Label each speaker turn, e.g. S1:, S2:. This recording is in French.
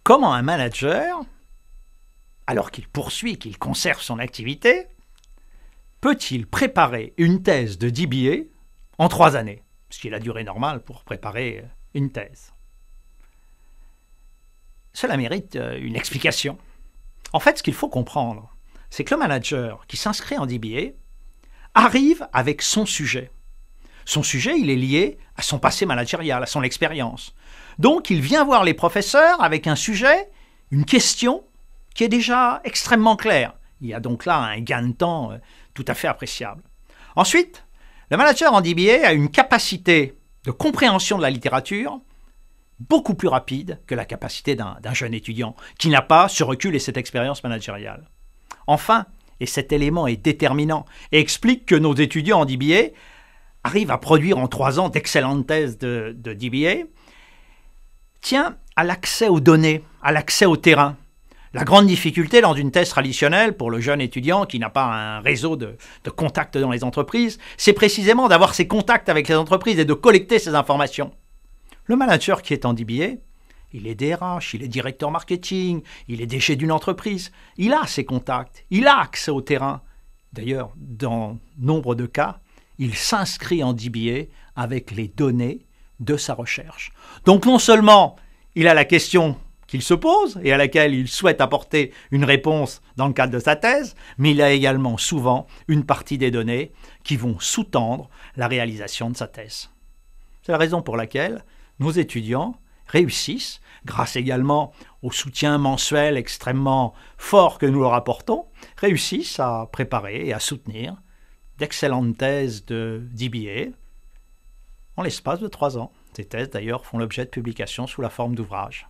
S1: comment un manager, alors qu'il poursuit, qu'il conserve son activité, peut-il préparer une thèse de DBA en 3 années, ce qui est la durée normale pour préparer une thèse? Cela mérite une explication. En fait, ce qu'il faut comprendre, c'est que le manager qui s'inscrit en DBA arrive avec son sujet. Son sujet, il est lié à son passé managérial, à son expérience. Donc, il vient voir les professeurs avec un sujet, une question qui est déjà extrêmement claire. Il y a donc là un gain de temps tout à fait appréciable. Ensuite, le manager en DBA a une capacité de compréhension de la littérature beaucoup plus rapide que la capacité d'un jeune étudiant qui n'a pas ce recul et cette expérience managériale. Enfin, et cet élément est déterminant et explique que nos étudiants en DBA arrivent à produire en 3 ans d'excellentes thèses de DBA, tient à l'accès aux données, à l'accès au terrain. La grande difficulté dans une thèse traditionnelle pour le jeune étudiant qui n'a pas un réseau de contacts dans les entreprises, c'est précisément d'avoir ces contacts avec les entreprises et de collecter ces informations. Le manager qui est en DBA, il est DRH, il est directeur marketing, il est DG d'une entreprise, il a ses contacts, il a accès au terrain. D'ailleurs, dans nombre de cas, il s'inscrit en DBA avec les données de sa recherche. Donc non seulement il a la question qu'il se pose et à laquelle il souhaite apporter une réponse dans le cadre de sa thèse, mais il a également souvent une partie des données qui vont sous-tendre la réalisation de sa thèse. C'est la raison pour laquelle nos étudiants réussissent, grâce également au soutien mensuel extrêmement fort que nous leur apportons, réussissent à préparer et à soutenir d'excellentes thèses de DBA en l'espace de 3 ans. Ces thèses d'ailleurs font l'objet de publications sous la forme d'ouvrages.